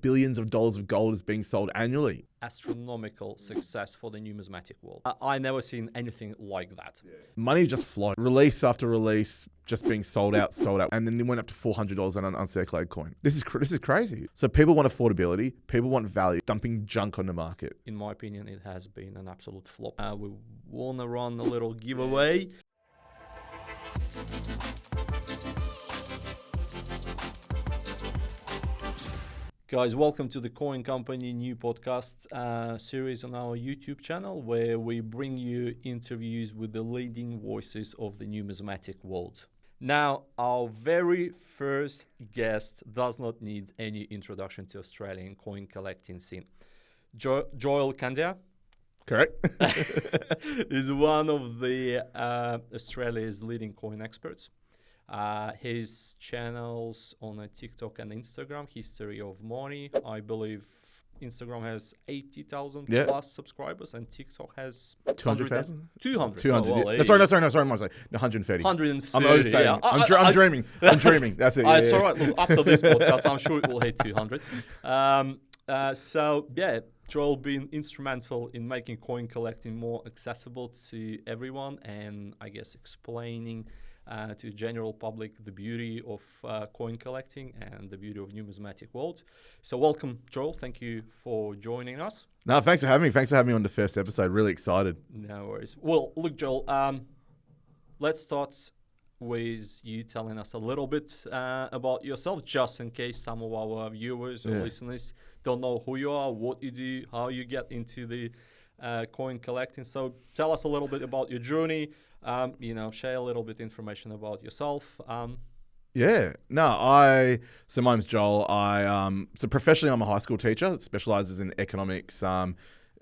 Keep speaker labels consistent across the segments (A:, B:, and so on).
A: billions of dollars of gold is being sold annually.
B: Astronomical success for the numismatic world. I never seen anything like that.
A: Money just flowed. Release after release, just being sold out. And then it went up to $400 on an uncirculated coin. This is crazy. So people want affordability. People want value. Dumping junk on the market.
B: In my opinion, it has been an absolute flop. We want to run a little giveaway. Guys, welcome to the Coin Company new podcast series on our YouTube channel, where we bring you interviews with the leading voices of the numismatic world. Now, our very first guest does not need any introduction to Australian coin collecting scene. Joel Candia.
A: Correct.
B: Is one of the Australia's leading coin experts. His channels on TikTok and Instagram, History of Money. I believe Instagram has 80,000 plus subscribers, and TikTok has
A: 200,000?
B: 200.
A: 200.
B: Oh, well,
A: No, sorry. 130.
B: 130.
A: I'm overstating.
B: Yeah.
A: I'm dreaming. I'm dreaming. That's it.
B: It's all right. Look, after this podcast, I'm sure it will hit 200. Joel been instrumental in making coin collecting more accessible to everyone, and I guess explaining to the general public the beauty of coin collecting and the beauty of numismatic world. So welcome, Joel. Thank you for joining us.
A: No, thanks for having me. Thanks for having me on the first episode. Really excited.
B: No worries. Well, look, Joel, let's start with you telling us a little bit about yourself, just in case some of our viewers or listeners don't know who you are, what you do, how you get into the coin collecting. So tell us a little bit about your journey. Share a little bit information about yourself.
A: So my name's Joel. So professionally, I'm a high school teacher that specializes in economics,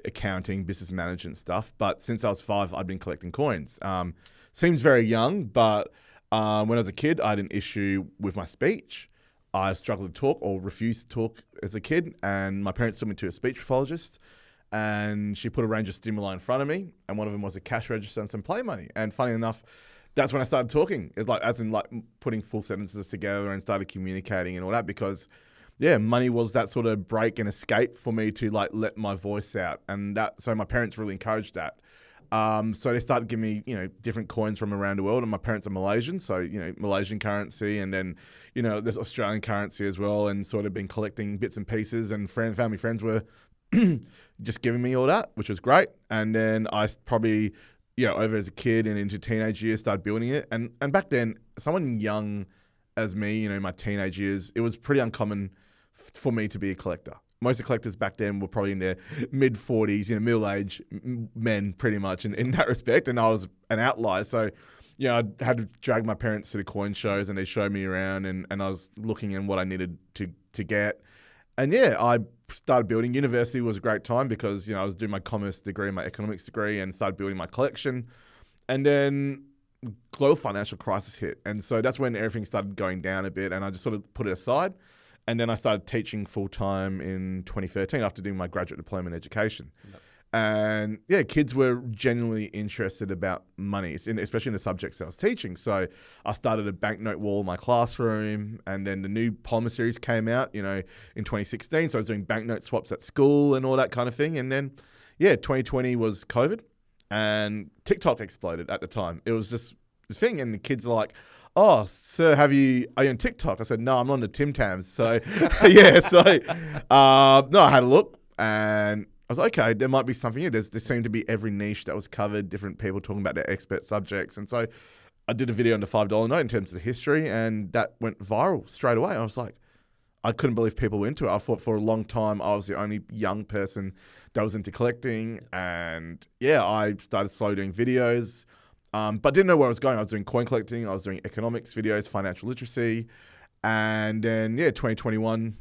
A: accounting, business management stuff. But since I was 5, I'd been collecting coins. Seems very young, but when I was a kid, I had an issue with my speech. I struggled to talk or refused to talk as a kid, and my parents took me to a speech pathologist. And she put a range of stimuli in front of me, and one of them was a cash register and some play money. And funny enough, that's when I started talking. It's like, as in like putting full sentences together and started communicating and all that, because money was that sort of break and escape for me to like let my voice out. And so my parents really encouraged that. So they started giving me, different coins from around the world, and my parents are Malaysian. So, Malaysian currency, and then, there's Australian currency as well, and sort of been collecting bits and pieces, and family friends were just giving me all that, which was great. And then I probably, over as a kid and into teenage years, started building it. And back then, someone young as me, my teenage years, it was pretty uncommon for me to be a collector. Most of the collectors back then were probably in their mid-40s, middle-aged men pretty much in that respect. And I was an outlier. So, I had to drag my parents to the coin shows, and they showed me around, and I was looking at what I needed to get. And I started building. University was a great time because, I was doing my commerce degree, my economics degree, and started building my collection. And then global financial crisis hit. And so that's when everything started going down a bit, and I just sort of put it aside. And then I started teaching full-time in 2013 after doing my graduate diploma in education. Yep. And kids were genuinely interested about money, especially in the subjects that I was teaching. So I started a banknote wall in my classroom, and then the new polymer series came out, in 2016. So I was doing banknote swaps at school and all that kind of thing. And then, 2020 was COVID, and TikTok exploded at the time. It was just this thing, and the kids are like, "Oh, sir, are you on TikTok?" I said, "No, I'm on the Tim Tams." So, no, I had a look, and I was like, okay, there might be something here. There seemed to be every niche that was covered, different people talking about their expert subjects. And so I did a video on the $5 note in terms of the history, and that went viral straight away. I was like, I couldn't believe people were into it. I thought for a long time I was the only young person that was into collecting. And I started slowly doing videos, but didn't know where I was going. I was doing coin collecting. I was doing economics videos, financial literacy. And then, 2021,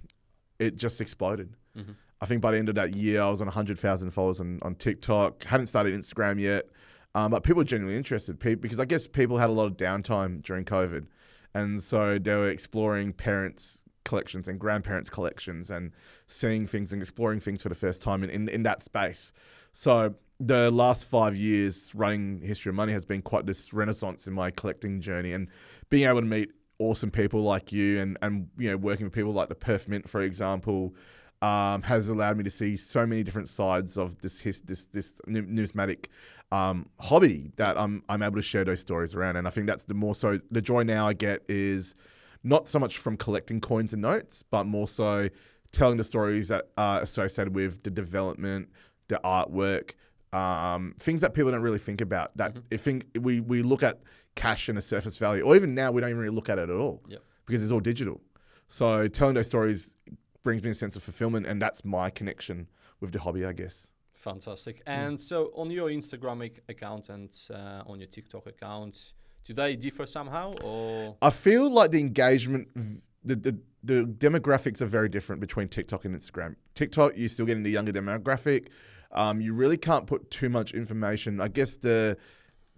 A: it just exploded. Mm-hmm. I think by the end of that year, I was on 100,000 followers on TikTok. Hadn't started Instagram yet, but people were genuinely interested because I guess people had a lot of downtime during COVID. And so they were exploring parents' collections and grandparents' collections and seeing things and exploring things for the first time in that space. So the last 5 years running History of Money has been quite this renaissance in my collecting journey, and being able to meet awesome people like you and working with people like the Perth Mint, for example, has allowed me to see so many different sides of this numismatic hobby that I'm able to share those stories around. And I think that's the joy now I get is not so much from collecting coins and notes, but more so telling the stories that are associated with the development, the artwork, things that people don't really think about. That I think we look at cash and a surface value, or even now we don't even really look at it at all because it's all digital. So telling those stories brings me a sense of fulfillment, and that's my connection with the hobby, I guess.
B: Fantastic. And so on your Instagram account and on your TikTok account, do they differ somehow, or? I
A: feel like the engagement, the demographics are very different between TikTok and Instagram. TikTok, you're still getting the younger demographic. You really can't put too much information. I guess the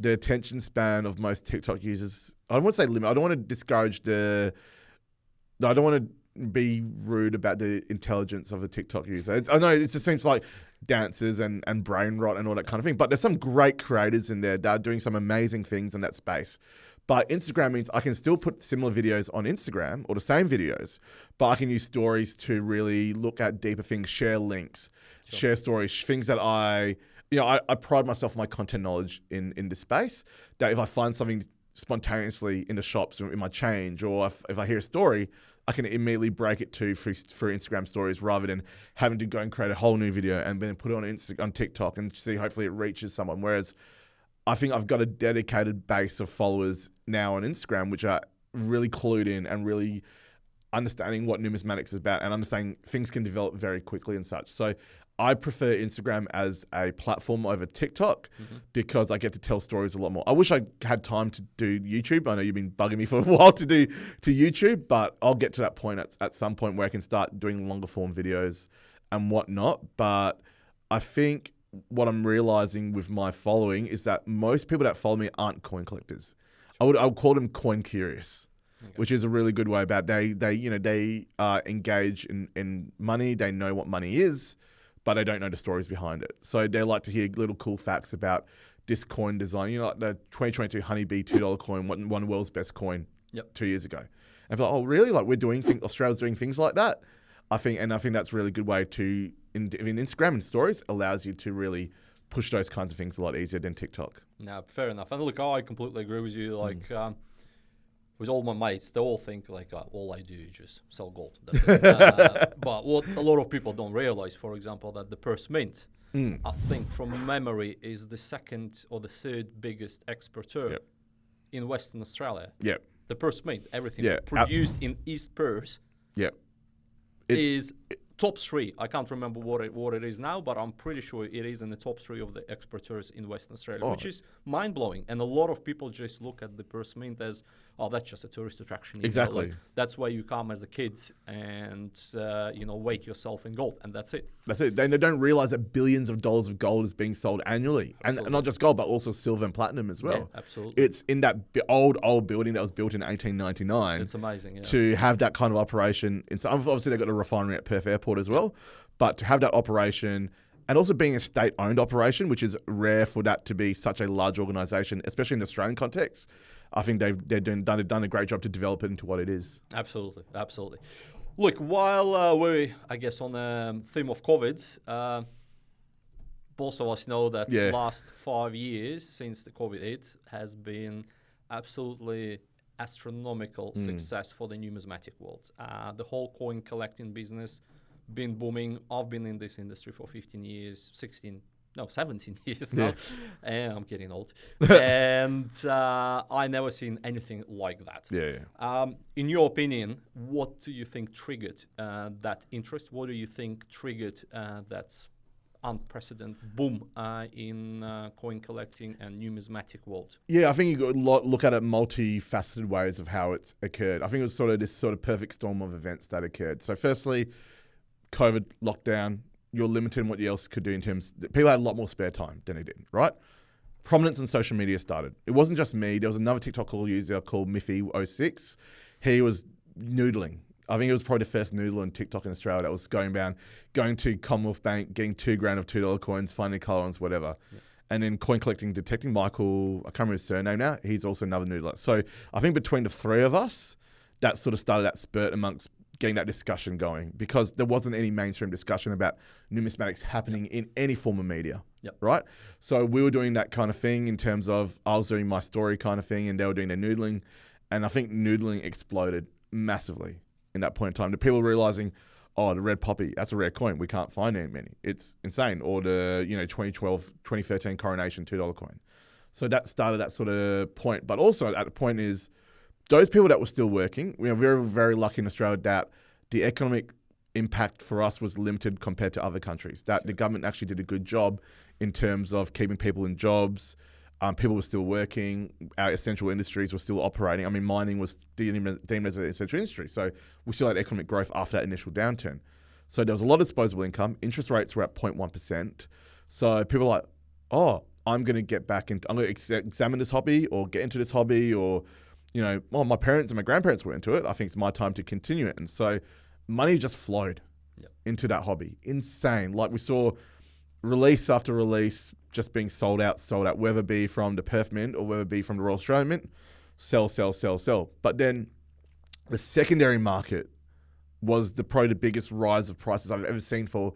A: attention span of most TikTok users, I don't want to say limit. I don't want to discourage I don't want to be rude about the intelligence of a TikTok user. I know it just seems like dancers and brain rot and all that kind of thing, but there's some great creators in there that are doing some amazing things in that space. But Instagram means I can still put similar videos on Instagram or the same videos, but I can use stories to really look at deeper things, share links, share stories, things that I pride myself on my content knowledge in this space, that if I find something spontaneously in the shops in my change, or if I hear a story, I can immediately break it through Instagram stories rather than having to go and create a whole new video and then put it on TikTok and see hopefully it reaches someone. Whereas I think I've got a dedicated base of followers now on Instagram, which are really clued in and really understanding what numismatics is about and understanding things can develop very quickly and such. So I prefer Instagram as a platform over TikTok because I get to tell stories a lot more. I wish I had time to do YouTube. I know you've been bugging me for a while to do YouTube, but I'll get to that point at some point where I can start doing longer form videos and whatnot. But I think what I'm realizing with my following is that most people that follow me aren't coin collectors. I would call them coin curious. Okay. Which is a really good way about they engage in money. They know what money is, but they don't know the stories behind it. So they like to hear little cool facts about this coin design. Like the 2022 Honeybee $2 coin, won world's best coin 2 years ago. And be like, oh really? Like Australia's doing things like that. I think that's a really good way to in Instagram and stories allows you to really push those kinds of things a lot easier than TikTok.
B: No, fair enough. And look, I completely agree with you. Like. With all my mates, they all think like all I do is just sell gold. That's it. But what a lot of people don't realize, for example, that the Perth Mint, I think from memory, is the second or the third biggest exporter in Western Australia.
A: Yeah.
B: The Perth Mint, everything produced in East Perth is top 3. I can't remember what it is now, but I'm pretty sure it is in the top 3 of the exporters in Western Australia, which is mind-blowing. And a lot of people just look at the Perth Mint as, oh, that's just a tourist attraction.
A: Exactly.
B: Like, that's where you come as a kid and, wake yourself in gold, and that's it.
A: That's it. They don't realize that billions of dollars of gold is being sold annually. Absolutely. And not just gold, but also silver and platinum as well.
B: Yeah, absolutely.
A: It's in that old building that was built in 1899.
B: It's amazing, yeah.
A: To have that kind of operation. Obviously, they've got a refinery at Perth Airport as well. But to have that operation, and also being a state-owned operation, which is rare for that to be such a large organisation, especially in the Australian context, I think they've done a great job to develop it into what it is.
B: Absolutely, absolutely. Look, while we're, I guess, on the theme of COVID, both of us know that the last 5 years since the COVID hit has been absolutely astronomical success for the numismatic world. The whole coin collecting business been booming. I've been in this industry for 17 years now. And I'm getting old. And I never seen anything like that. In your opinion, what do you think triggered that interest? What do you think triggered that unprecedented boom in coin collecting and numismatic world? Yeah,
A: I think you got to look at it multifaceted ways of how it's occurred. I think it was sort of this sort of perfect storm of events that occurred. So firstly, COVID lockdown, you're limited in what else could do in terms... People had a lot more spare time than they did, right? Prominence on social media started. It wasn't just me. There was another TikTok user called Miffy06. He was noodling. I think it was probably the first noodle on TikTok in Australia that was going to Commonwealth Bank, getting $2,000 of $2 coins, finding colour ones, whatever. Yeah. And then coin collecting, detecting Michael, I can't remember his surname now. He's also another noodler. So I think between the three of us, that sort of started that spurt amongst getting that discussion going, because there wasn't any mainstream discussion about numismatics happening in any form of media, right? So we were doing that kind of thing in terms of, I was doing my story kind of thing and they were doing their noodling. And I think noodling exploded massively in that point in time. The people realizing, oh, the red poppy, that's a rare coin. We can't find many. It's insane. Or the 2012, 2013 coronation $2 coin. So that started that sort of point. But also at the point is, those people that were still working, we are very, very lucky in Australia that the economic impact for us was limited compared to other countries. That the government actually did a good job in terms of keeping people in jobs. People were still working. Our essential industries were still operating. I mean, mining was deemed as an essential industry. So we still had economic growth after that initial downturn. So there was a lot of disposable income. Interest rates were at 0.1%. So people were like, oh, I'm going to get back into, I'm going to examine this hobby or get into this hobby, or well, my parents and my grandparents were into it. I think it's my time to continue it. And so money just flowed into that hobby. Insane. Like we saw release after release just being sold out, whether it be from the Perth Mint or whether it be from the Royal Australian Mint, sell. But then the secondary market was probably the biggest rise of prices I've ever seen for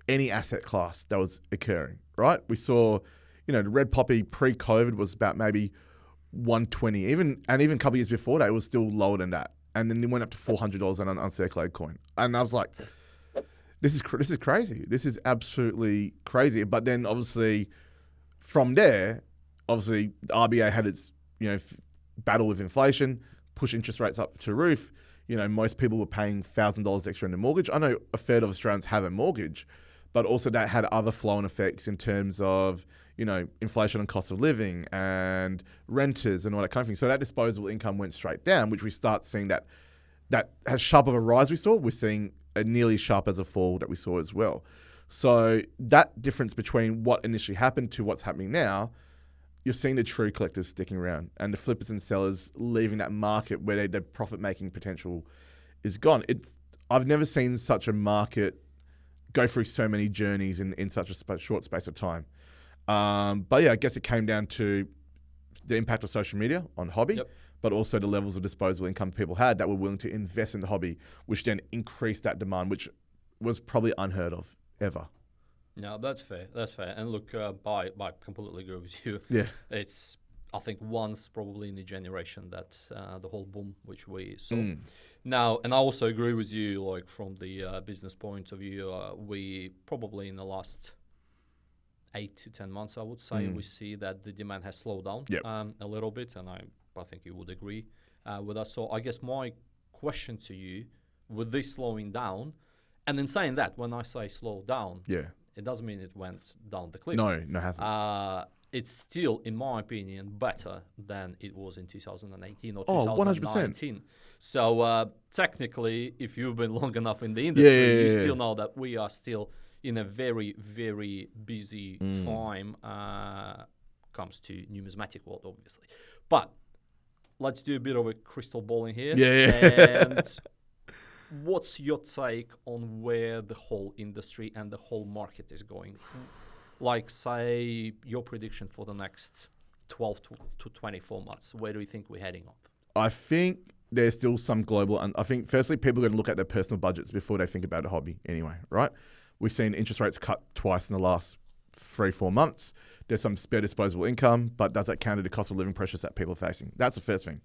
A: any asset class that was occurring, right? We saw, the red poppy pre-COVID was about maybe 120, even a couple of years before that, it was still lower than that. And then it went up to $400 on an uncirculated coin. And I was like, this is crazy. This is absolutely crazy. But then obviously from there, the RBA had its, battle with inflation, push interest rates up to the roof. Most people were paying $1,000 extra in the mortgage. I know a third of Australians have a mortgage, but also that had other flow-on effects in terms of, inflation and cost of living and renters and all that kind of thing. So that disposable income went straight down, which we start seeing that as sharp of a rise we saw, we're seeing a nearly sharp as a fall that we saw as well. So that difference between what initially happened to what's happening now, you're seeing the true collectors sticking around and the flippers and sellers leaving that market where their profit-making potential is gone. I've never seen such a market go through so many journeys in such a short space of time. But yeah, I guess it came down to the impact of social media on hobby, but also the levels of disposable income people had that were willing to invest in the hobby, which then increased that demand, which was probably unheard of ever.
B: No, that's fair. And look, I completely agree with you.
A: Yeah.
B: It's, I think, once probably in a generation that the whole boom which we saw. Now, and I also agree with you, like from the business point of view, we probably in the last 8 to 10 months, I would say, we see that the demand has slowed down a little bit, and I think you would agree with us. So I guess my question to you, with this slowing down, and in saying that, when I say slow down, it doesn't mean it went down the cliff.
A: No, it hasn't.
B: It's still, in my opinion, better than it was in 2018 or
A: 100%.
B: 2019. So technically, if you've been long enough in the industry, you still know that we are still in a very, very busy time comes to numismatic world, obviously. But let's do a bit of a crystal ball in here. And what's your take on where the whole industry and the whole market is going? Like, say, your prediction for the next 12 to 24 months. Where do you think we're heading up?
A: I think there's still some global, and I think firstly, people are going to look at their personal budgets before they think about a hobby anyway, right? We've seen interest rates cut twice in the last 3-4 months. There's some spare disposable income, but does that counter the cost of living pressures that people are facing? That's the first thing.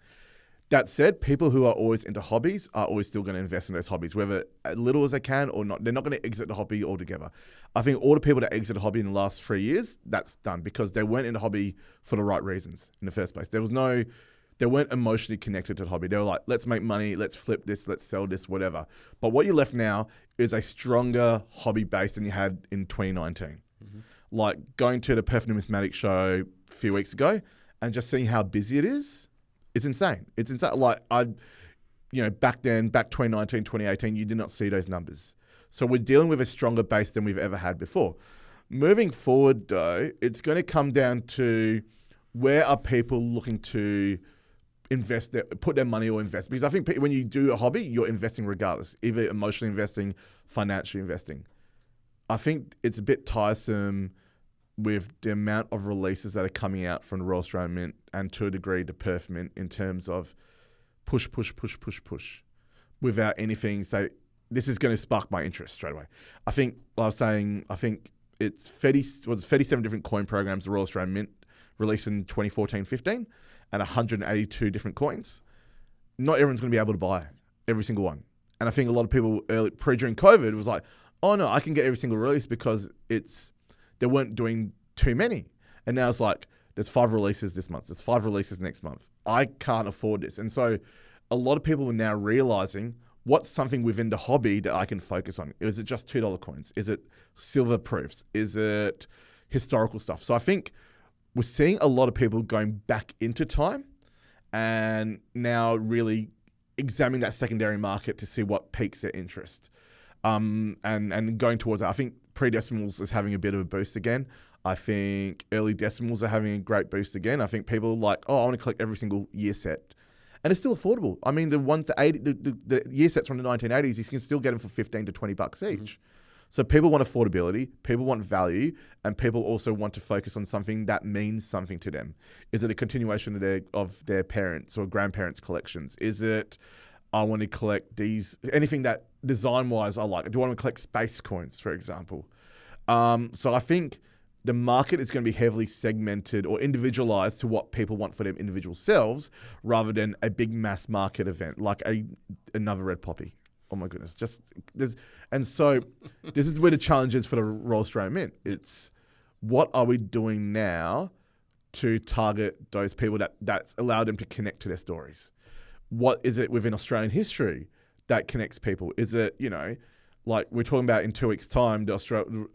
A: That said, people who are always into hobbies are always still going to invest in those hobbies, whether as little as they can or not. They're not going to exit the hobby altogether. I think all the people that exit a hobby in the last 3 years, that's done because they weren't in the hobby for the right reasons in the first place. They weren't emotionally connected to the hobby. They were like, let's make money, let's flip this, let's sell this, whatever. But what you're left now is a stronger hobby base than you had in 2019. Like going to the Perth Numismatic show a few weeks ago and just seeing how busy it is, it's insane. It's insane. Like back then, back 2019, 2018, you did not see those numbers. So we're dealing with a stronger base than we've ever had before. Moving forward though, it's going to come down to where are people looking to invest, put their money or invest? Because I think when you do a hobby, you're investing regardless, either emotionally investing, financially investing. I think it's a bit tiresome with the amount of releases that are coming out from the Royal Australian Mint and to a degree the Perth Mint in terms of push without anything. So this is going to spark my interest straight away. I think it's 37 different coin programs the Royal Australian Mint released in 2014-15 and 182 different coins. Not everyone's going to be able to buy every single one. And I think a lot of people during COVID was like, oh no, I can get every single release because they weren't doing too many. And now it's like, there's 5 releases this month. There's 5 releases next month. I can't afford this. And so a lot of people are now realizing what's something within the hobby that I can focus on. Is it just $2 coins? Is it silver proofs? Is it historical stuff? So I think we're seeing a lot of people going back into time and now really examining that secondary market to see what piques their interest. And going towards that. I think pre-decimals is having a bit of a boost again. I think early decimals are having a great boost again. I think people are like, oh, I want to collect every single year set. And it's still affordable. I mean, the ones the year sets from the 1980s, you can still get them for $15 to $20 each. Mm-hmm. So people want affordability, people want value, and people also want to focus on something that means something to them. Is it a continuation of their parents' or grandparents' collections? Is it, I want to collect anything that design-wise I like? Do I want to collect space coins, for example? So I think the market is going to be heavily segmented or individualized to what people want for their individual selves rather than a big mass market event like another red poppy. Oh my goodness. And so this is where the challenge is for the Royal Australian Mint. It's what are we doing now to target those people that's allowed them to connect to their stories? What is it within Australian history that connects people? Is it, like we're talking about in 2 weeks' time, the Australian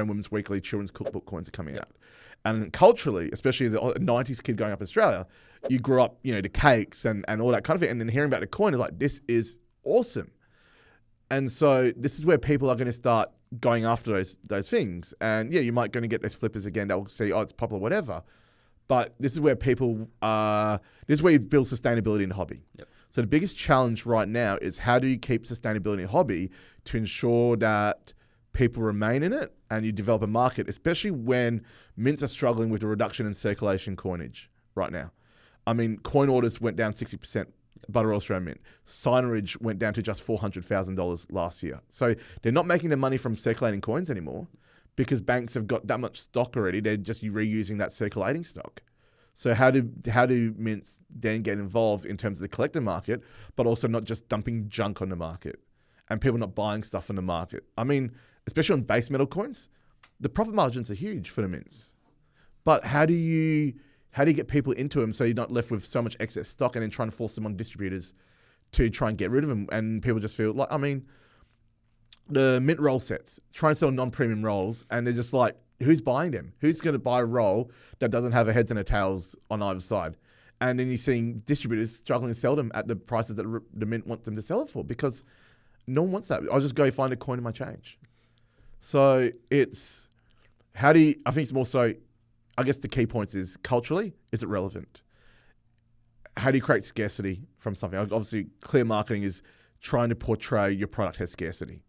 A: Women's Weekly Children's Cookbook coins are coming out. And culturally, especially as a 90s kid going up in Australia, you grew up, the cakes and all that kind of thing. And then hearing about the coin is like, this is awesome. And so this is where people are going to start going after those things. And yeah, you might going to get those flippers again that will see, oh, it's popular, whatever. But this is where this is where you build sustainability in the hobby. Yep. So the biggest challenge right now is how do you keep sustainability in hobby to ensure that people remain in it and you develop a market, especially when mints are struggling with a reduction in circulation coinage right now. I mean, coin orders went down 60% by the Royal Australian Mint. Signerage went down to just $400,000 last year. So they're not making their money from circulating coins anymore because banks have got that much stock already. They're just reusing that circulating stock. So how do mints then get involved in terms of the collector market, but also not just dumping junk on the market and people not buying stuff on the market? I mean, especially on base metal coins, the profit margins are huge for the mints. But how do you get people into them so you're not left with so much excess stock and then trying to force them on distributors to try and get rid of them? And people just feel like, I mean, the mint roll sets, try and sell non-premium rolls, and they're just like, who's buying them? Who's going to buy a roll that doesn't have a heads and a tails on either side? And then you're seeing distributors struggling to sell them at the prices that the mint wants them to sell it for because no one wants that. I'll just go find a coin in my change. So it's, I think it's more so, I guess the key points is culturally, is it relevant? How do you create scarcity from something? Obviously, clear marketing is trying to portray your product has scarcity.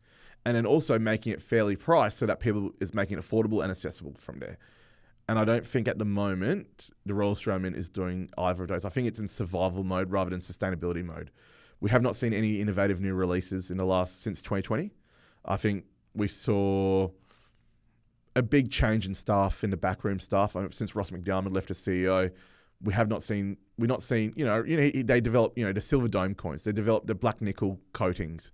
A: And then also making it fairly priced so that people is making it affordable and accessible from there. And I don't think at the moment the Royal Australian Mint is doing either of those. I think it's in survival mode rather than sustainability mode. We have not seen any innovative new releases since 2020. I think we saw a big change in staff, in the backroom staff. Since Ross McDermott left as CEO, they developed, the silver dome coins. They developed the black nickel coatings.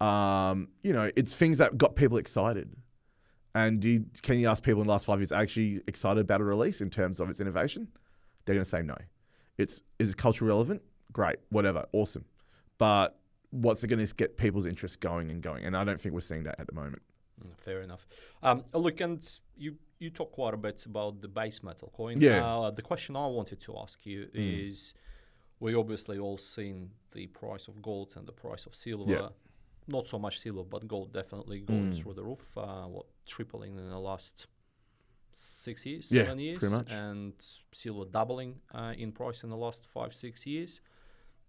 A: It's things that got people excited. And can you ask people in the last 5 years actually excited about a release in terms of its innovation? They're going to say no. Is it culture relevant? Great, whatever, awesome. But what's it going to get people's interest going? And I don't think we're seeing that at the moment.
B: Fair enough. Look, and you talk quite a bit about the base metal coin.
A: Yeah.
B: The question I wanted to ask you is, we obviously all seen the price of gold and the price of silver.
A: Yeah.
B: Not so much silver, but gold definitely going through the roof. Tripling in the last 6 years, 7 years,
A: pretty much.
B: And silver doubling in price in the last 5-6 years.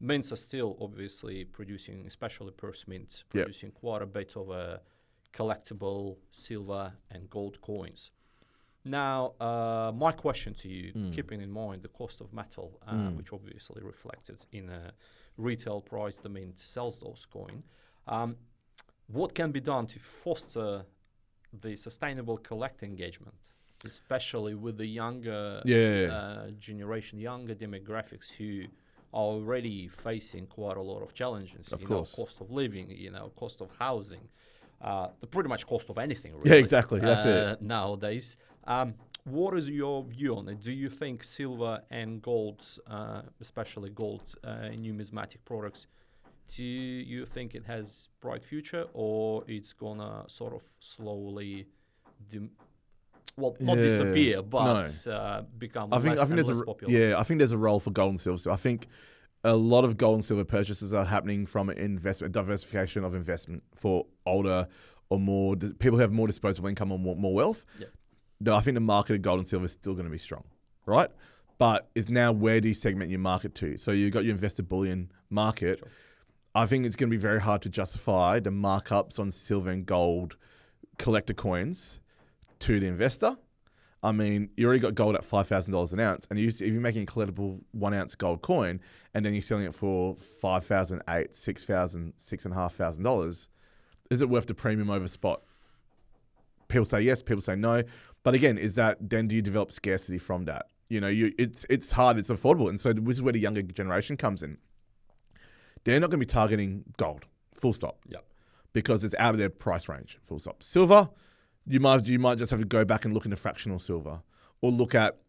B: Mints are still obviously producing, especially Perth Mint, producing quite a bit of a collectible silver and gold coins. Now, my question to you, keeping in mind the cost of metal, which obviously reflected in retail price the mint sells those coins. What can be done to foster the sustainable collector engagement, especially with the younger generation, younger demographics who are already facing quite a lot of challenges?
A: Of course.
B: Cost of living, cost of housing, the pretty much cost of anything, really.
A: Yeah, exactly. That's it.
B: Nowadays. What is your view on it? Do you think silver and gold, especially gold in numismatic products, do you think it has bright future, or it's gonna sort of slowly, not disappear, but become less and less popular?
A: Yeah, I think there's a role for gold and silver. So I think a lot of gold and silver purchases are happening from an diversification of investment for older or more people who have more disposable income or more wealth.
B: Yeah.
A: No, I think the market of gold and silver is still going to be strong, right? But it's now, where do you segment your market to? So you've got your invested bullion market.
B: Sure.
A: I think it's going to be very hard to justify the markups on silver and gold collector coins to the investor. I mean, you already got gold at $5,000 an ounce, and if you're making a collectible 1 ounce gold coin, and then you're selling it for $5,000, $8,000, $6,000, $6,500, is it worth the premium over spot? People say yes, people say no. But again, then do you develop scarcity from that? It's hard, it's affordable. And so this is where the younger generation comes in. They're not going to be targeting gold, full stop.
B: Yep.
A: Because it's out of their price range, full stop. Silver, you might just have to go back and look into fractional silver, or look at,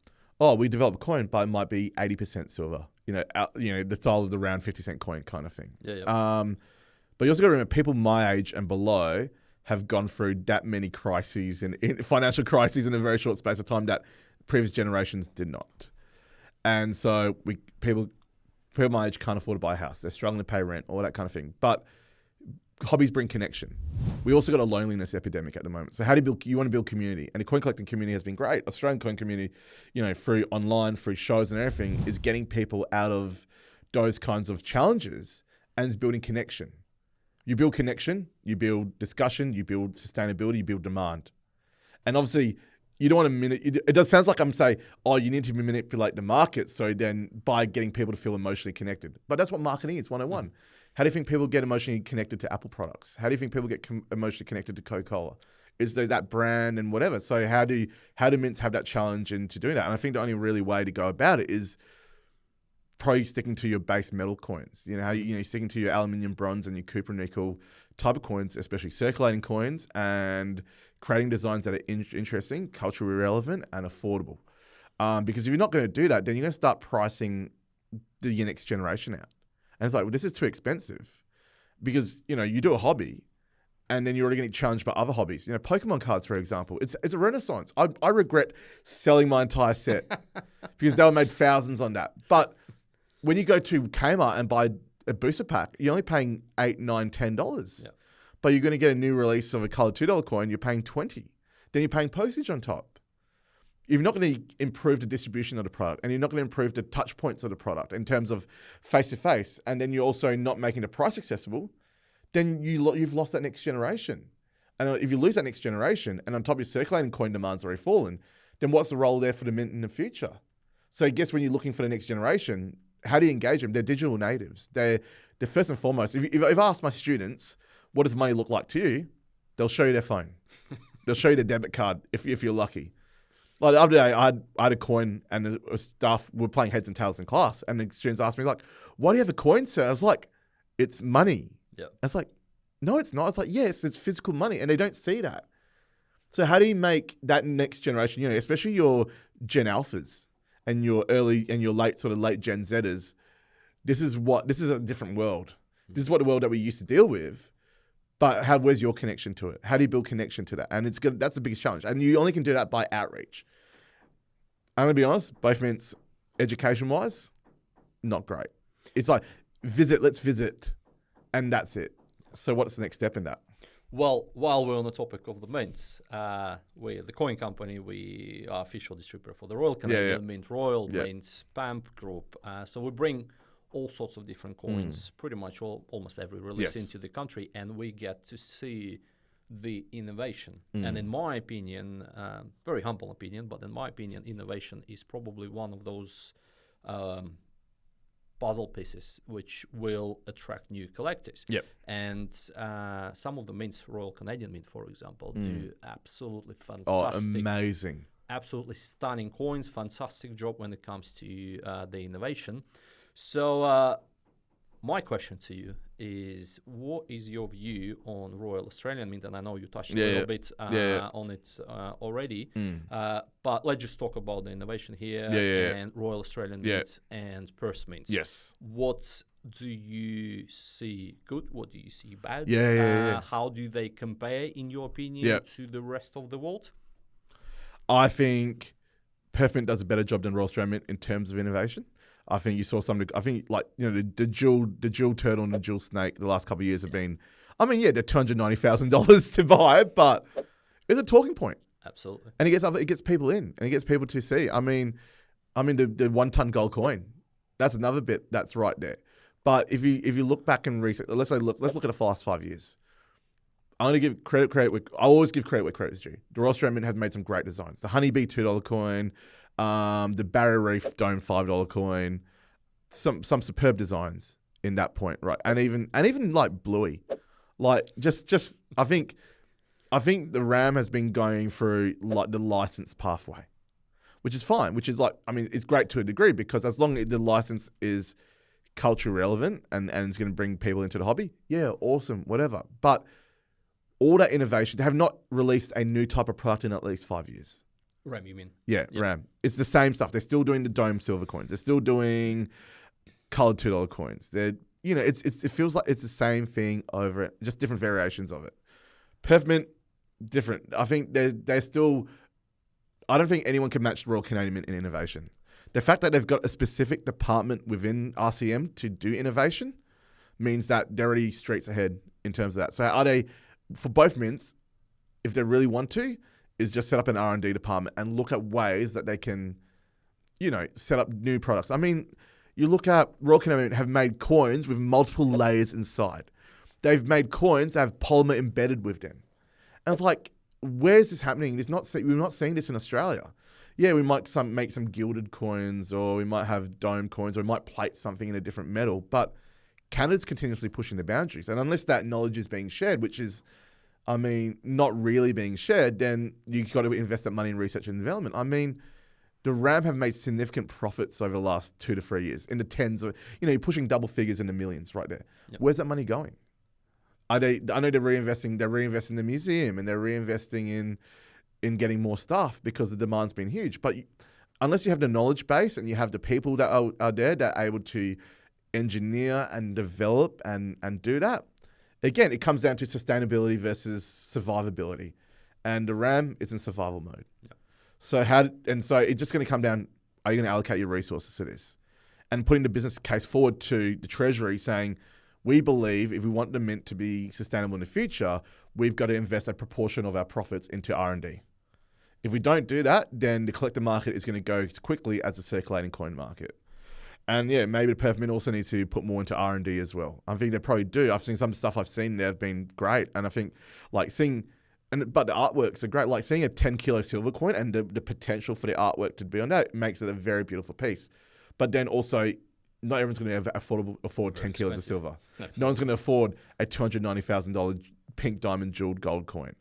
A: we developed a coin, but it might be 80% silver. The style of the round 50-cent coin kind of thing.
B: Yeah.
A: But you also got to remember, people my age and below have gone through that many crises and financial crises in a very short space of time that previous generations did not. And so people my age can't afford to buy a house. They're struggling to pay rent, all that kind of thing. But hobbies bring connection. We also got a loneliness epidemic at the moment. So how do you want to build community? And the coin collecting community has been great. Australian coin community, through online, through shows and everything, is getting people out of those kinds of challenges and is building connection. You build connection, you build discussion, you build sustainability, you build demand. And obviously, you don't want to it does sounds like I'm saying, you need to manipulate the market, so then by getting people to feel emotionally connected. But that's what marketing is, 101. How do you think people get emotionally connected to Apple products? How do you think people get emotionally connected to Coca-Cola? Is there that brand and whatever? So how do mints have that challenge into doing that? And I think the only really way to go about it is probably sticking to your base metal coins. Sticking to your aluminium, bronze, and your copper nickel type of coins, especially circulating coins, and creating designs that are interesting, culturally relevant, and affordable. Because if you're not going to do that, then you're going to start pricing your next generation out. And it's like, well, this is too expensive. Because, you do a hobby, and then you're already getting challenged by other hobbies. Pokemon cards, for example, it's a renaissance. I regret selling my entire set because they were made thousands on that. But when you go to Kmart and buy a booster pack, you're only paying $8, $9, $10.
B: Yeah.
A: But you're going to get a new release of a colored $2 coin, you're paying $20. Then you're paying postage on top. You're not going to improve the distribution of the product, and you're not going to improve the touch points of the product in terms of face-to-face, and then you're also not making the price accessible, then you've lost that next generation. And if you lose that next generation, and on top of your circulating coin demand's already fallen, then what's the role there for the mint in the future? So I guess when you're looking for the next generation, how do you engage them? They're digital natives. They're first and foremost. If I ask my students, what does money look like to you? They'll show you their phone. They'll show you their debit card if you're lucky. Like the other day, I had a coin, and the staff were playing heads and tails in class, and the students asked me, like, why do you have a coin, sir? I was like, it's money.
B: Yeah.
A: I was like, no, it's not. It's like, yes, it's physical money, and they don't see that. So how do you make that next generation, especially your Gen Alphas and your late Gen Zers, this is a different world. This is what the world that we used to deal with. But where's your connection to it? How do you build connection to that? And that's the biggest challenge. And you only can do that by outreach. I'm going to be honest, both mints, education-wise, not great. It's like, let's visit, and that's it. So what's the next step in that?
B: Well, while we're on the topic of the mint, we're the coin company. We are official distributor for the Royal Canadian Mint, Royal Mint, Spamp Group. So we bring all sorts of different coins, pretty much almost every release into the country, and we get to see the innovation. And in my opinion, very humble opinion, but in my opinion, innovation is probably one of those puzzle pieces which will attract new collectors.
A: Yep.
B: And some of the mints, Royal Canadian Mint, for example, do absolutely
A: Oh,
B: fantastic,
A: amazing.
B: absolutely stunning coins. Fantastic job when it comes to the innovation. So my question to you is, what is your view on Royal Australian Mint? And I know you touched a little bit on it already, but let's just talk about the innovation here and Royal Australian Mint and Purse Mint.
A: Yes.
B: What do you see good? What do you see bad? How do they compare, in your opinion, to the rest of the world?
A: I think Perth Mint does a better job than Royal Australian Mint in terms of innovation. I think you saw some. I think the dual turtle and the dual snake the last couple of years have been. I mean, they're $290,000 to buy, but it's a talking point.
B: Absolutely.
A: And it gets people in, and it gets people to see. I mean the 1 ton gold coin. That's another bit that's right there. But if you look back and research, let's look at the last 5 years. I'm going to give credit. I always give credit where credit is due. The Royal Australian Mint have made some great designs. The Honeybee $2 coin. The Barrier Reef Dome $5 coin, some superb designs in that point, right? And even like Bluey, like just I think the RAM has been going through like the license pathway, which is fine. Which is it's great to a degree, because as long as the license is culture relevant and it's going to bring people into the hobby, awesome, whatever. But all that innovation, they have not released a new type of product in at least 5 years.
B: RAM, you mean?
A: Yeah, RAM. It's the same stuff. They're still doing the dome silver coins. They're still doing colored $2 coins. It feels like it's the same thing over it, just different variations of it. Perth Mint, different. I think they're still. I don't think anyone can match Royal Canadian Mint in innovation. The fact that they've got a specific department within RCM to do innovation means that they're already streets ahead in terms of that. So are they, for both mints, if they really want to, is just set up an R&D department and look at ways that they can, set up new products. I mean, you look at Royal Canadian have made coins with multiple layers inside. They've made coins that have polymer embedded with them. And it's like, where's this happening? We're not seeing this in Australia. Yeah, we might make some gilded coins, or we might have dome coins, or we might plate something in a different metal. But Canada's continuously pushing the boundaries. And unless that knowledge is being shared, which is, not really being shared, then you've got to invest that money in research and development. I mean, the RAM have made significant profits over the last 2 to 3 years, in the tens of, you're pushing double figures in the millions right there. Yep. Where's that money going? I know they're reinvesting in the museum, and they're reinvesting in getting more staff because the demand's been huge. But unless you have the knowledge base and you have the people that are there that are able to engineer and develop and do that, again, it comes down to sustainability versus survivability, and the RAM is in survival mode. Yep. So it's just going to come down: are you going to allocate your resources to this, and putting the business case forward to the Treasury, saying, we believe if we want the mint to be sustainable in the future, we've got to invest a proportion of our profits into R&D. If we don't do that, then the collector market is going to go as quickly as the circulating coin market. And maybe the Perth Mint also needs to put more into R&D as well. I think they probably do. I've seen some stuff I've seen there have been great. And I think but the artworks are great. Like seeing a 10 kilo silver coin and the potential for the artwork to be on that makes it a very beautiful piece. But then also, not everyone's going to afford 10 kilos of silver. Absolutely. No one's going to afford a $290,000 pink diamond jeweled gold coin.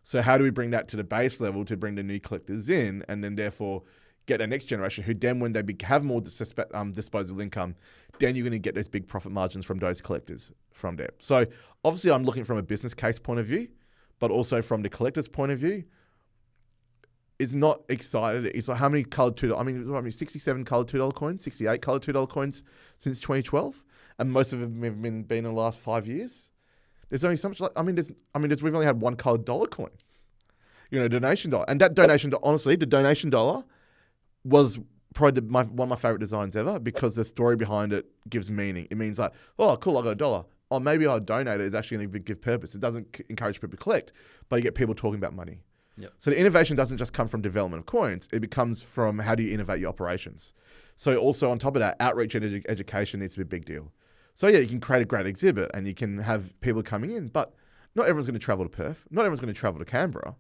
A: So how do we bring that to the base level to bring the new collectors in, and then therefore get the next generation who then, when they have more disposable income, then you're going to get those big profit margins from those collectors from there. So obviously I'm looking from a business case point of view, but also from the collector's point of view. Is not excited. It's like how many colored $2? 67 colored $2 coins, 68 colored $2 coins since 2012, and most of them have been in the last 5 years. There's only so much. We've only had one colored dollar coin. Donation dollar, and that donation dollar. Honestly, the donation dollar was probably one of my favorite designs ever, because the story behind it gives meaning. It means like, oh, cool, I got $1. Oh, maybe I'll donate it. It's actually going to give purpose. It doesn't encourage people to collect, but you get people talking about money.
B: Yep.
A: So the innovation doesn't just come from development of coins. It becomes from how do you innovate your operations. So also on top of that, outreach and education needs to be a big deal. So you can create a great exhibit and you can have people coming in, but not everyone's going to travel to Perth. Not everyone's going to travel to Canberra.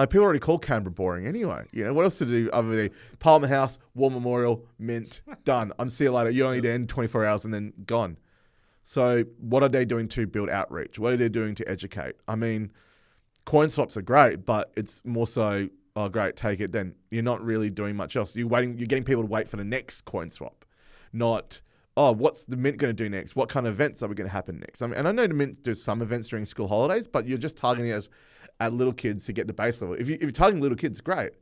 A: People already call Canberra boring anyway. What else to do other than Parliament House, War Memorial, Mint, done. I'm see you later. You're only there in 24 hours and then gone. So what are they doing to build outreach? What are they doing to educate? Coin swaps are great, but it's more so, oh, great, take it. Then you're not really doing much else. You're getting people to wait for the next coin swap, not, oh, what's the Mint going to do next? What kind of events are we going to happen next? And I know the Mint does some events during school holidays, but you're just targeting it at little kids to get the base level. If you're targeting little kids, great.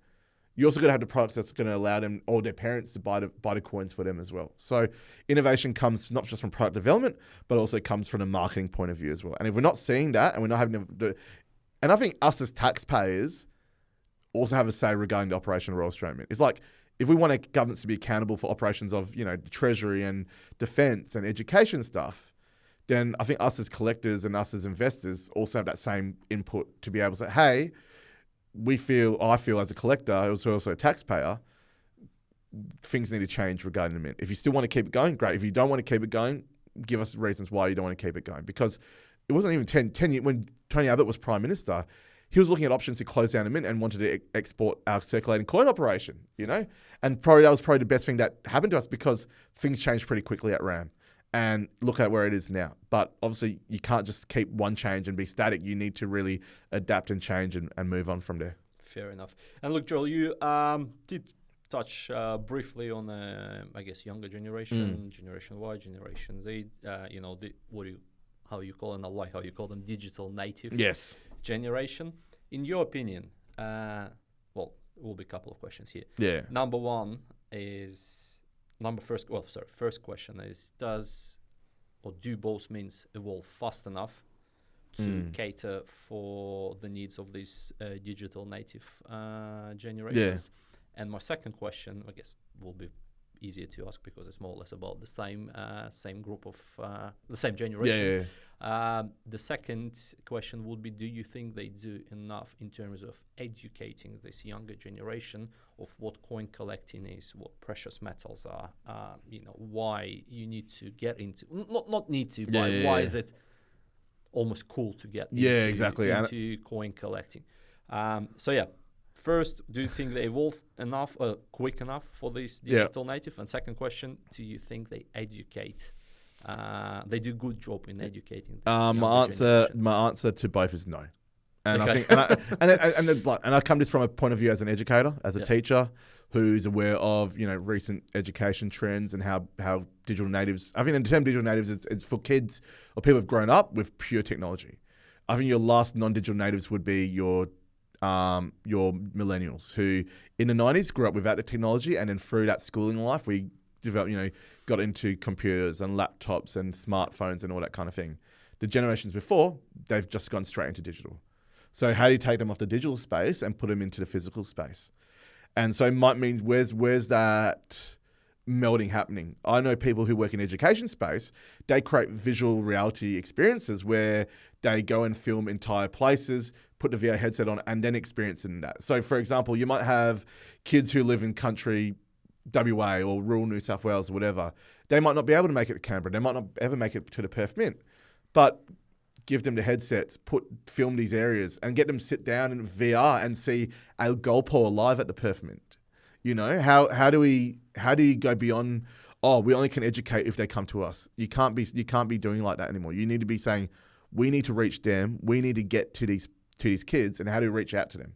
A: You also got to have the products that's going to allow them or their parents to buy the coins for them as well. So innovation comes not just from product development, but also comes from a marketing point of view as well. And if we're not seeing that, and we're not having and I think us as taxpayers also have a say regarding the operation of Royal Australian Mint. It's like, if we want governments to be accountable for operations of, the Treasury and defence and education stuff, then I think us as collectors and us as investors also have that same input to be able to say, hey, I feel as a collector, also a taxpayer, things need to change regarding the Mint. If you still want to keep it going, great. If you don't want to keep it going, give us reasons why you don't want to keep it going. Because it wasn't even 10 years, when Tony Abbott was Prime Minister, he was looking at options to close down the Mint and wanted to export our circulating coin operation, And probably that was the best thing that happened to us, because things changed pretty quickly at RAM. And look at where it is now. But obviously, you can't just keep one change and be static. You need to really adapt and change and move on from there.
B: Fair enough. And look, Joel, you did touch briefly on, younger generation, Generation Y, Generation Z. How you call them, digital native.
A: Yes.
B: Generation. In your opinion, it will be a couple of questions here.
A: Yeah.
B: First question is, do both means evolve fast enough to cater for the needs of these digital native generations? Yeah. And my second question, I guess, will be easier to ask because it's more or less about the same group of the same generation. The second question would be, do you think they do enough in terms of educating this younger generation of what coin collecting is, what precious metals are, why you need to get into, not need to, but why is it almost cool to get into coin collecting? First, do you think they evolve enough, quick enough for this digital native? And second question, do you think they educate? They do a good job in educating. This
A: my answer to both is no. And I think, and I come this from a point of view as an educator, as a teacher who's aware of recent education trends and how digital natives. I think the term digital natives is for kids or people who've grown up with pure technology. I think your last non-digital natives would be your millennials who in the 90s grew up without the technology, and then through that schooling life we developed, got into computers and laptops and smartphones and all that kind of thing. The generations before, they've just gone straight into digital. So how do you take them off the digital space and put them into the physical space? And so might means where's that melding happening? I know people who work in education space, they create visual reality experiences where they go and film entire places, put the VR headset on, and then experience in that. So for example, you might have kids who live in country WA or rural New South Wales or whatever. They might not be able to make it to Canberra. They might not ever make it to the Perth Mint. But give them the headsets, film these areas, and get them sit down in VR and see a gold pour live at the Perth Mint. How do you go beyond? Oh, we only can educate if they come to us. You can't be doing like that anymore. You need to be saying, we need to reach them. We need to get to these kids, and how do we reach out to them?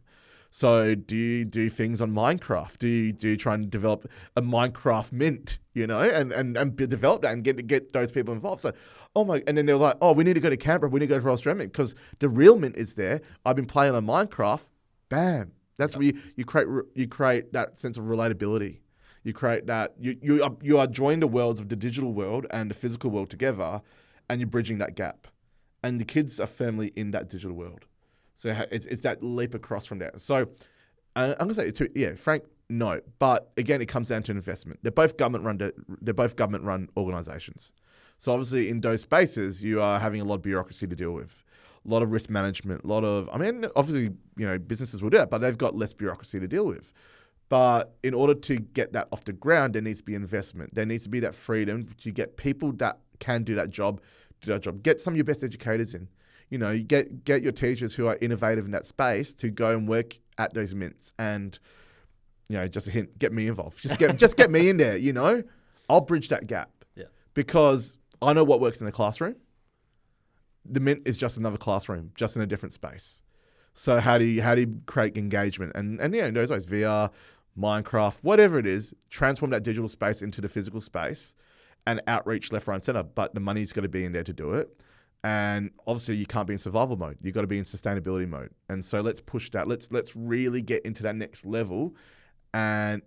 A: So do you do things on Minecraft? Do you try and develop a Minecraft mint, and develop that and get those people involved? So, and then they're like, oh, we need to go to Canberra. We need to go to Royal Australian Mint because the real mint is there. I've been playing on Minecraft. Bam. That's where you create that sense of relatability. You create that you are joining the worlds of the digital world and the physical world together, and you're bridging that gap. And the kids are firmly in that digital world. So it's that leap across from there. So I'm gonna say, Frank, no. But again, it comes down to an investment. They're both government run organisations. So obviously, in those spaces, you are having a lot of bureaucracy to deal with, a lot of risk management, obviously, businesses will do that, but they've got less bureaucracy to deal with. But in order to get that off the ground, there needs to be investment. There needs to be that freedom to get people that can do that job. Get some of your best educators in. You get your teachers who are innovative in that space to go and work at those mints, and just a hint, get me involved. Just get me in there. I'll bridge that gap.
B: Yeah.
A: Because I know what works in the classroom. The mint is just another classroom, just in a different space. So how do you create engagement? And those ways, VR, Minecraft, whatever it is, transform that digital space into the physical space and outreach left, right, and center. But the money's got to be in there to do it. And obviously you can't be in survival mode. You've got to be in sustainability mode. And so let's push that. Let's really get into that next level. And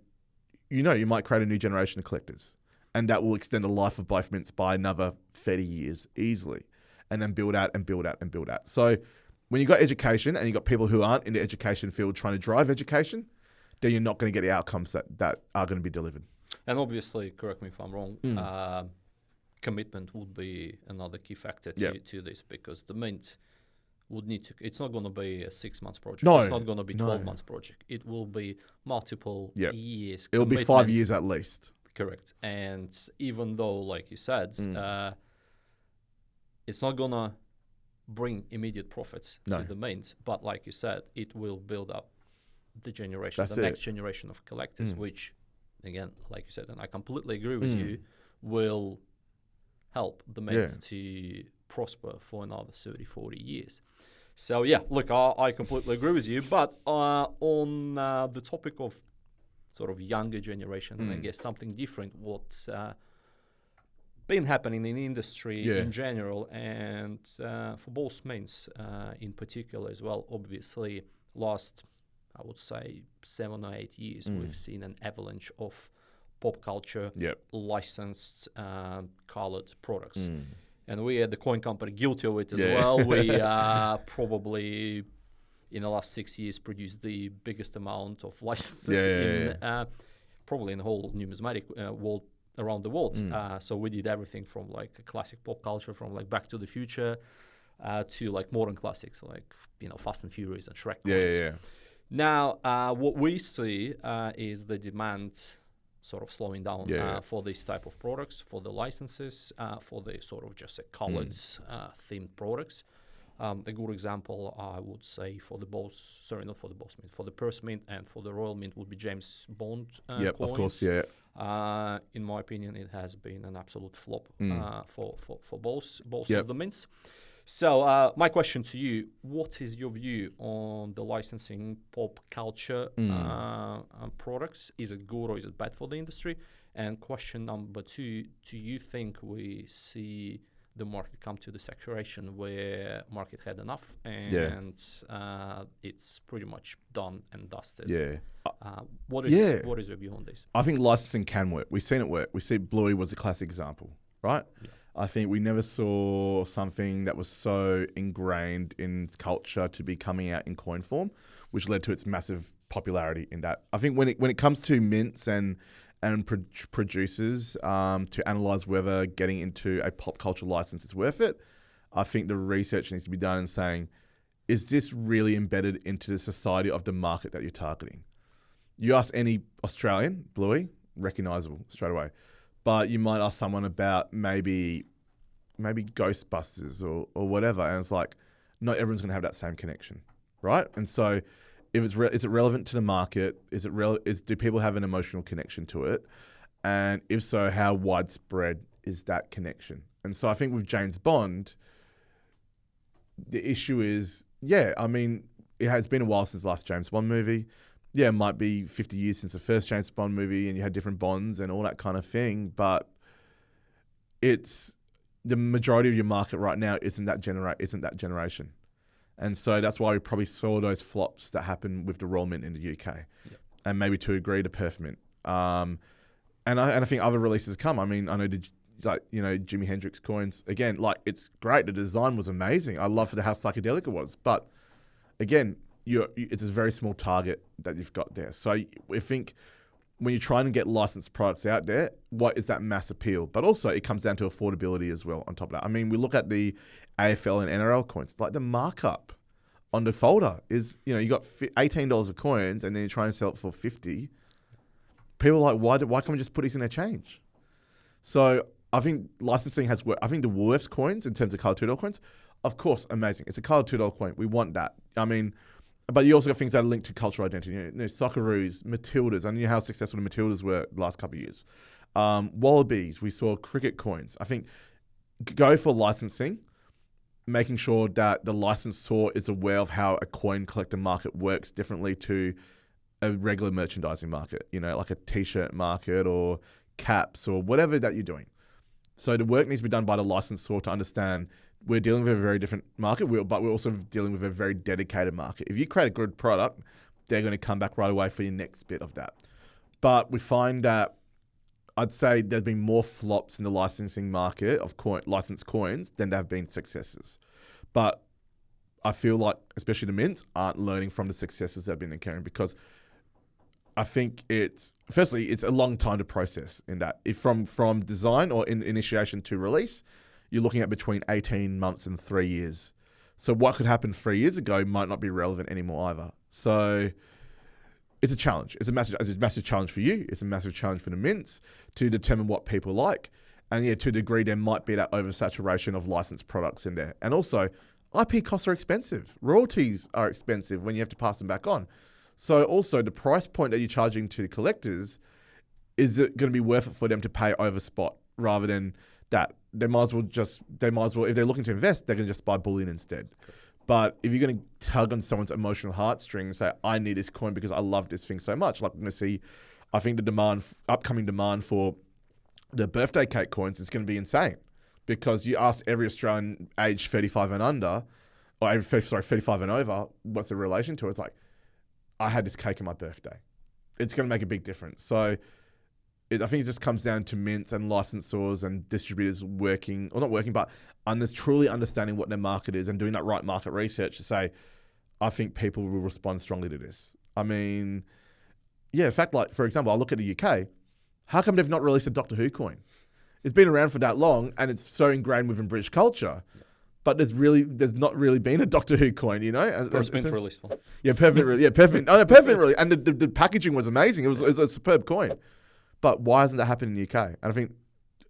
A: you might create a new generation of collectors. And that will extend the life of both mints by another 30 years easily. And then build out and build out and build out. So when you've got education and you've got people who aren't in the education field trying to drive education, then you're not going to get the outcomes that are going to be delivered.
B: And obviously, correct me if I'm wrong, commitment would be another key factor to this, because the mint would need to, it's not going to be a 6 months project.
A: No,
B: it's not going to be 12 months project. It will be multiple years.
A: It'll be 5 years at least.
B: Correct. And even though, like you said, it's not going to bring immediate profits to the mint, but like you said, it will build up the next generation of collectors, which, again, like you said, and I completely agree with you, will help the mint to prosper for another 30, 40 years. So, look, I completely agree with you. But on the topic of sort of younger generation, and I guess something different, what's been happening in the industry in general, and for both mints in particular as well. Obviously, last, I would say, 7 or 8 years, we've seen an avalanche of pop culture licensed colored products. And we at the Coin Company guilty of it as well. We probably in the last 6 years produced the biggest amount of licenses probably in the whole numismatic world around the world. So we did everything from like a classic pop culture, from like Back to the Future to like modern classics like Fast and Furious and Shrek coins. Now what we see is the demand sort of slowing down for this type of products, for the licenses, for the sort of just colored themed products. A good example, I would say, for the Boss, sorry, not for the Boss Mint, for the Purse Mint and for the Royal Mint would be James Bond coins.
A: Of course,
B: in my opinion, it has been an absolute flop for both of the mints. So my question to you, what is your view on the licensing pop culture products? Is it good or is it bad for the industry? And question number 2, do you think we see the market come to the saturation where market had enough and it's pretty much done and dusted? What is your view on this?
A: I think licensing can work. We've seen it work. We see Bluey was a classic example, right? I think we never saw something that was so ingrained in culture to be coming out in coin form, which led to its massive popularity in that. I think when it comes to mints and producers to analyze whether getting into a pop culture license is worth it, I think the research needs to be done in saying, is this really embedded into the society of the market that you're targeting? You ask any Australian, Bluey, recognisable straight away. But you might ask someone about maybe Ghostbusters or whatever, and it's like, not everyone's going to have that same connection, right? And so, if is it relevant to the market? Do people have an emotional connection to it? And if so, how widespread is that connection? And so, I think with James Bond, the issue is, I mean, it has been a while since the last James Bond movie. It might be 50 years since the first James Bond movie and you had different Bonds and all that kind of thing, but it's the majority of your market right now isn't that generation. And so that's why we probably saw those flops that happened with the Royal Mint in the UK and maybe to a degree the Perth Mint. And I think other releases come. I mean, I know Jimi Hendrix coins, again, like it's great. The design was amazing. I love how psychedelic it was, but again, it's a very small target that you've got there. So I think when you're trying to get licensed products out there, what is that mass appeal? But also it comes down to affordability as well on top of that. I mean, we look at the AFL and NRL coins, like the markup on the folder is, you got $18 of coins and then you're trying to sell it for $50. People are like, why can't we just put these in a change? So I think licensing has worked. I think the Woolworths coins, in terms of Colour $2 coins, Of course, amazing. It's a coloured $2 coin. We want that. I mean, but you also got things that are linked to cultural identity. You know, Socceroos, Matildas. I knew how successful the Matildas were the last couple of years. Wallabies, we saw cricket coins. I think go for licensing, making sure that the licensor is aware of how a coin collector market works differently to a regular merchandising market, you know, like a t-shirt market or caps or whatever that you're doing. So the work needs to be done by the licensor to understand we're dealing with a very different market, but we're also dealing with a very dedicated market. If you create a good product, they're going to come back right away for your next bit of that. But we find that I'd say there's been more flops in the licensing market of licensed coins than there have been successes. But I feel like, especially the mints, aren't learning from the successes they've been occurring, because I think it's a long time to process in that. If from design or initiation to release, you're looking at between 18 months and 3 years. So what could happen 3 years ago might not be relevant anymore either. So it's a challenge. It's a massive challenge for you. It's a massive challenge for the mints to determine what people like. And yeah, to a degree, there might be that oversaturation of licensed products in there. And also, IP costs are expensive. Royalties are expensive when you have to pass them back on. So also, the price point that you're charging to collectors, is it going to be worth it for them to pay over spot rather than that? They might as well, if they're looking to invest, they're going to just buy bullion instead. But if you're going to tug on someone's emotional heartstrings and say, I need this coin because I love this thing so much, like we're going to see, I think the upcoming demand for the birthday cake coins is going to be insane, because you ask every Australian aged 35 and under, or 35 and over, what's the relation to it? It's like, I had this cake on my birthday. It's going to make a big difference. So I think it just comes down to mints and licensors and distributors truly understanding what their market is and doing that right market research to say, I think people will respond strongly to this. I mean, yeah, in fact, like, for example, I look at the UK. How come they've not released a Doctor Who coin? It's been around for that long and it's so ingrained within British culture. But there's not really been a Doctor Who coin, you know.
B: Perfect released one.
A: Yeah, perfect. Yeah, perfect. Oh, no, perfect. Really, and the packaging was amazing. It was a superb coin. But why hasn't that happened in the UK? And I think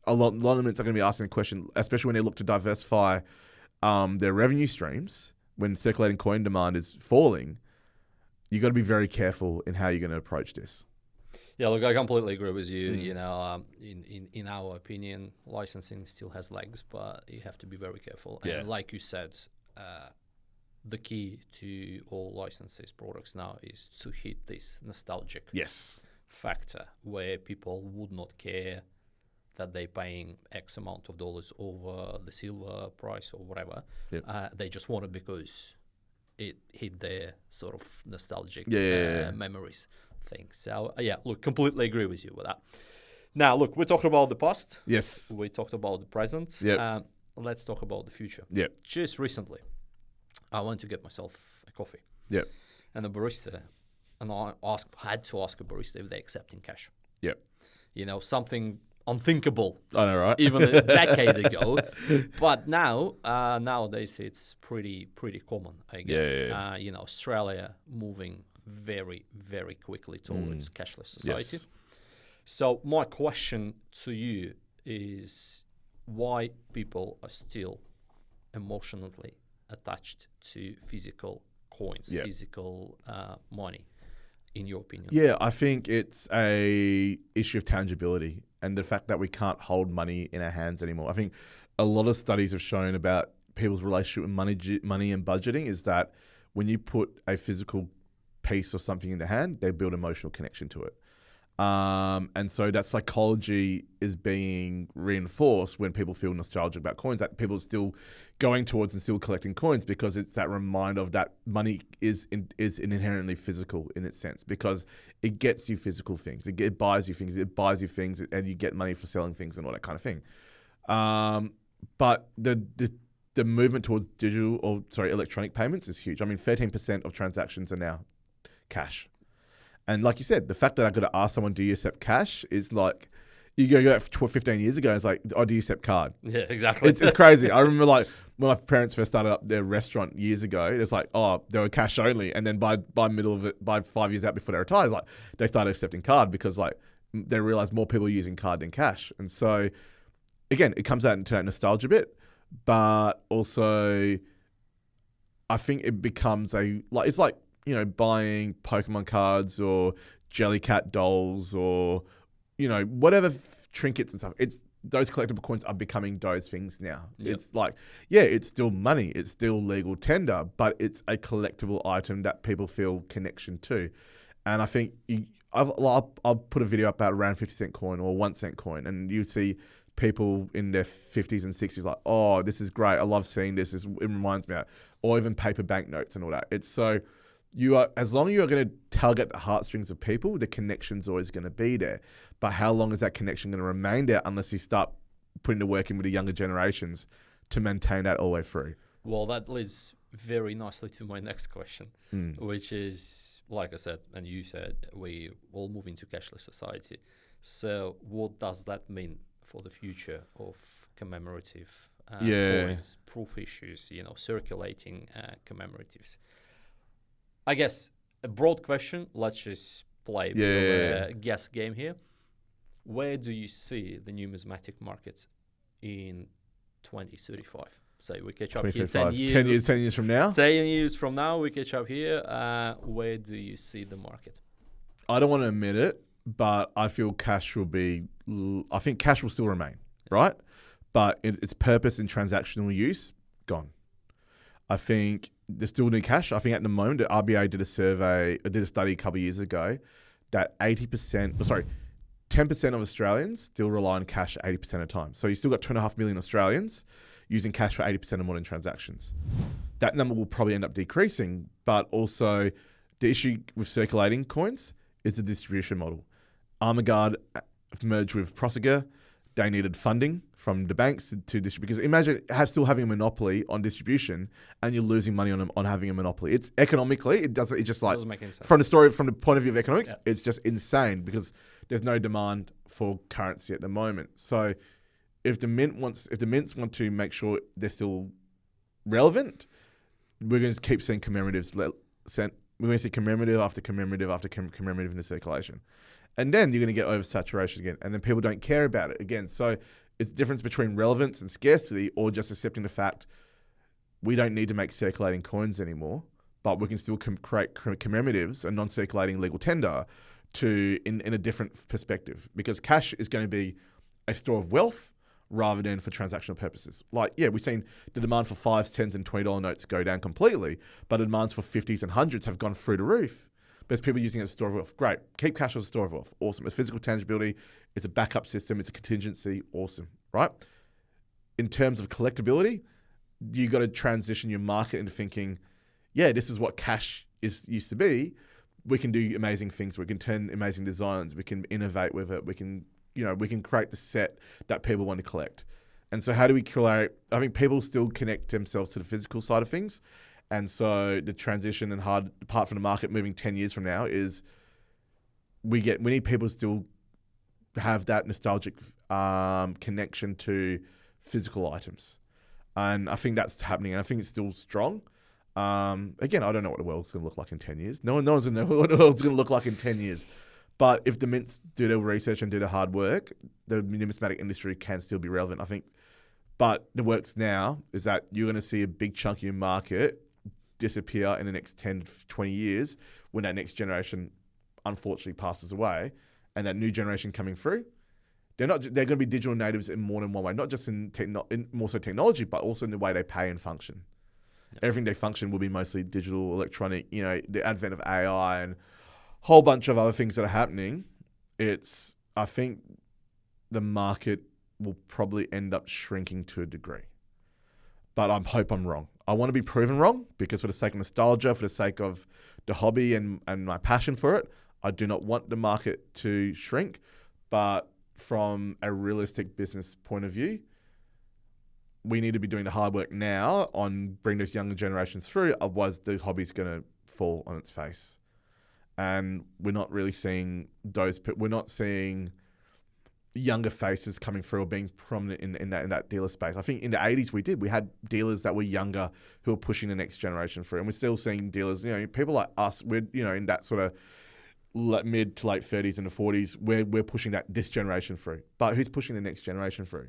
A: a lot of mints are going to be asking the question, especially when they look to diversify their revenue streams. When circulating coin demand is falling, you got to be very careful in how you're going to approach this.
B: Yeah, look, I completely agree with you. You know, in our opinion, licensing still has legs, but you have to be very careful.
A: Yeah.
B: And like you said, the key to all licenses products now is to hit this nostalgic factor where people would not care that they're paying X amount of dollars over the silver price or whatever. They just want it because it hit their sort of nostalgic memories thing. So look, completely agree with you with that. Now, look, we talked about the past.
A: Yes.
B: We talked about the present. Let's talk about the future. Just recently, I went to get myself a coffee. And the barista, and I had to ask a barista if they're accepting cash. You know, something unthinkable.
A: I know, right?
B: Even a decade ago. But now, nowadays, it's pretty common, I guess. You know, Australia moving very, very quickly towards cashless society. So my question to you is, why people are still emotionally attached to physical coins, physical money, in your opinion?
A: Yeah, I think it's a issue of tangibility and the fact that we can't hold money in our hands anymore. I think a lot of studies have shown about people's relationship with money and budgeting is that when you put a physical piece or something in the hand, they build emotional connection to it. And so that psychology is being reinforced when people feel nostalgic about coins, that people are still going towards and still collecting coins, because it's that reminder of that money is inherently physical in its sense, because it gets you physical things. It buys you things, and you get money for selling things and all that kind of thing. But the movement towards electronic payments is huge. I mean, 13% of transactions are now cash. And like you said, the fact that I got to ask someone, do you accept cash, is like, you go back 15 years ago, and it's like, oh, do you accept card?
B: Yeah, exactly.
A: It's crazy. I remember like when my parents first started up their restaurant years ago, it's like, oh, they were cash only. And then by 5 years out before they retired, it's like they started accepting card, because like they realized more people are using card than cash. And so again, it comes out into that nostalgia bit. but also I think it becomes it's like, buying Pokemon cards or Jellycat dolls or, whatever trinkets and stuff. It's those collectible coins are becoming those things now.
B: Yep.
A: It's like, yeah, it's still money. It's still legal tender, but it's a collectible item that people feel connection to. And I think I'll put a video up about around 50-cent coin or 1-cent coin, and you see people in their 50s and 60s like, oh, this is great. I love seeing this. It reminds me of, or even paper banknotes and all that. It's so as long as you're going to tug at the heartstrings of people, the connection's always going to be there. But how long is that connection going to remain there unless you start putting the work in with the younger generations to maintain that all the way through?
B: Well, that leads very nicely to my next question, which is, like I said, and you said, we all move into cashless society. So what does that mean for the future of commemorative coins, proof issues, circulating commemoratives? I guess a broad question. Let's just play a guess game here. Where do you see the numismatic market in 2035? Say we catch up here 10 years.
A: 10 years from now?
B: 10 years from now, we catch up here. Where do you see the market?
A: I don't want to admit it, but I feel cash will still remain, right? But its purpose in transactional use, gone. I think they still need cash. I think at the moment, the RBA did a study a couple of years ago that 10% of Australians still rely on cash 80% of the time. So you still got 2.5 million Australians using cash for 80% of modern transactions. That number will probably end up decreasing, but also the issue with circulating coins is the distribution model. Armaguard merged with Prosegur. They needed funding from the banks to distribute. Because imagine still having a monopoly on distribution and you're losing money on having a monopoly. It's economically, it doesn't make any sense. From the point of view of economics, it's just insane because there's no demand for currency at the moment. So if the mints want to make sure they're still relevant, we're going to keep seeing commemoratives. We're going to see commemorative after commemorative after commemorative in the circulation. And then you're going to get oversaturation again. And then people don't care about it again. So it's the difference between relevance and scarcity, or just accepting the fact we don't need to make circulating coins anymore, but we can still create commemoratives and non-circulating legal tender in a different perspective. Because cash is going to be a store of wealth rather than for transactional purposes. We've seen the demand for 5s, 10s and $20 notes go down completely, but the demands for 50s and 100s have gone through the roof. There's people using it as a store of wealth. Great. Keep cash as a store of wealth. Awesome. It's physical tangibility. It's a backup system. It's a contingency. Awesome. Right? In terms of collectability, you got to transition your market into thinking, this is what cash used to be. We can do amazing things. We can turn amazing designs. We can innovate with it. We can create the set that people want to collect. And so how do we create? I think people still connect themselves to the physical side of things. And so the transition and hard part from the market moving 10 years from now is we need people to still have that nostalgic connection to physical items. And I think that's happening. And I think it's still strong. Again, I don't know what the world's going to look like in 10 years. No one's going to know what the world's going to look like in 10 years. But if the mints do their research and do the hard work, the numismatic industry can still be relevant, I think. But the works now is that you're going to see a big chunk of your market disappear in the next 10, 20 years when that next generation unfortunately passes away, and that new generation coming through, they're going to be digital natives in more than one way, not just in more so technology, but also in the way they pay and function. Yeah. Everything they function will be mostly digital, electronic, the advent of AI and a whole bunch of other things that are happening. I think the market will probably end up shrinking to a degree. But I hope I'm wrong. I want to be proven wrong because for the sake of nostalgia, for the sake of the hobby and my passion for it, I do not want the market to shrink. But from a realistic business point of view, we need to be doing the hard work now on bringing those younger generations through. Otherwise, the hobby's going to fall on its face. And we're not really seeing we're not seeing younger faces coming through or being prominent in that dealer space. I think in the 80s we had dealers that were younger who were pushing the next generation through, and we're still seeing dealers, people like us, we're in that sort of mid to late 30s and the 40s, we're pushing this generation through. But who's pushing the next generation through?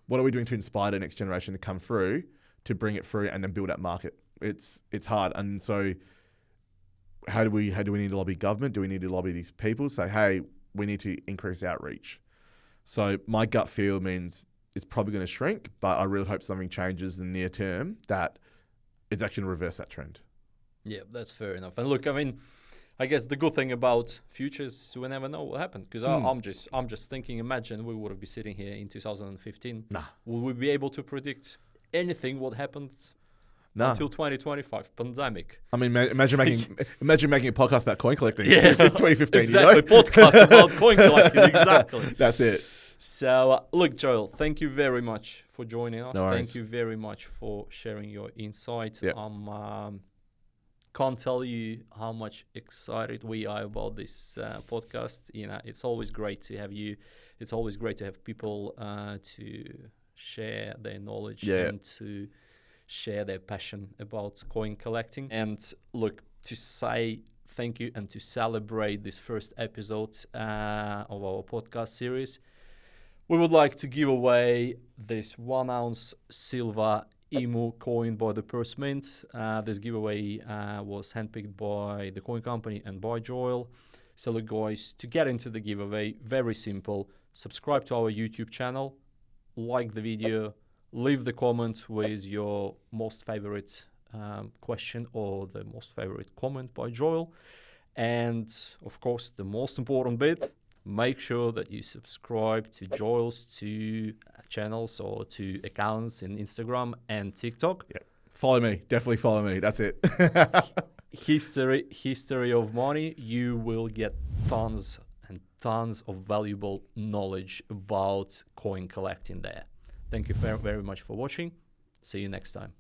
A: what are we doing to inspire the next generation to come through, to bring it through and then build that market? It's hard. And so how do we need to lobby government? Do we need to lobby these people? Say, hey, we need to increase outreach. So my gut feel means it's probably going to shrink, but I really hope something changes in the near term that it's actually going to reverse that trend.
B: Yeah, that's fair enough. And look, I mean, I guess the good thing about futures, we never know what happened. Because I'm just thinking, imagine we would have been sitting here in 2015.
A: Nah.
B: Would we be able to predict anything what happened until 2025, pandemic?
A: I mean, imagine making a podcast about coin collecting.
B: Yeah,
A: 2015.
B: Exactly, podcast about coin collecting. Exactly.
A: That's it.
B: So, look, Joel, thank you very much for joining us.
A: No worries.
B: Thank you very much for sharing your insight.
A: Yep.
B: Can't tell you how much excited we are about this podcast. You know, it's always great to have you. It's always great to have people to share their knowledge and to share their passion about coin collecting. And look, to say thank you and to celebrate this first episode of our podcast series, we would like to give away this 1 ounce silver EMU coin by the Perth Mint. This giveaway was handpicked by the coin company and by Joel. So look, guys, to get into the giveaway, very simple. Subscribe to our YouTube channel, like the video, leave the comment with your most favorite question or the most favorite comment by Joel. And of course, the most important bit, make sure that you subscribe to Joel's 2 channels or 2 accounts in Instagram and TikTok.
A: Yeah. Follow me. Definitely follow me. That's it.
B: History of Money. You will get tons and tons of valuable knowledge about coin collecting there. Thank you very much for watching. See you next time.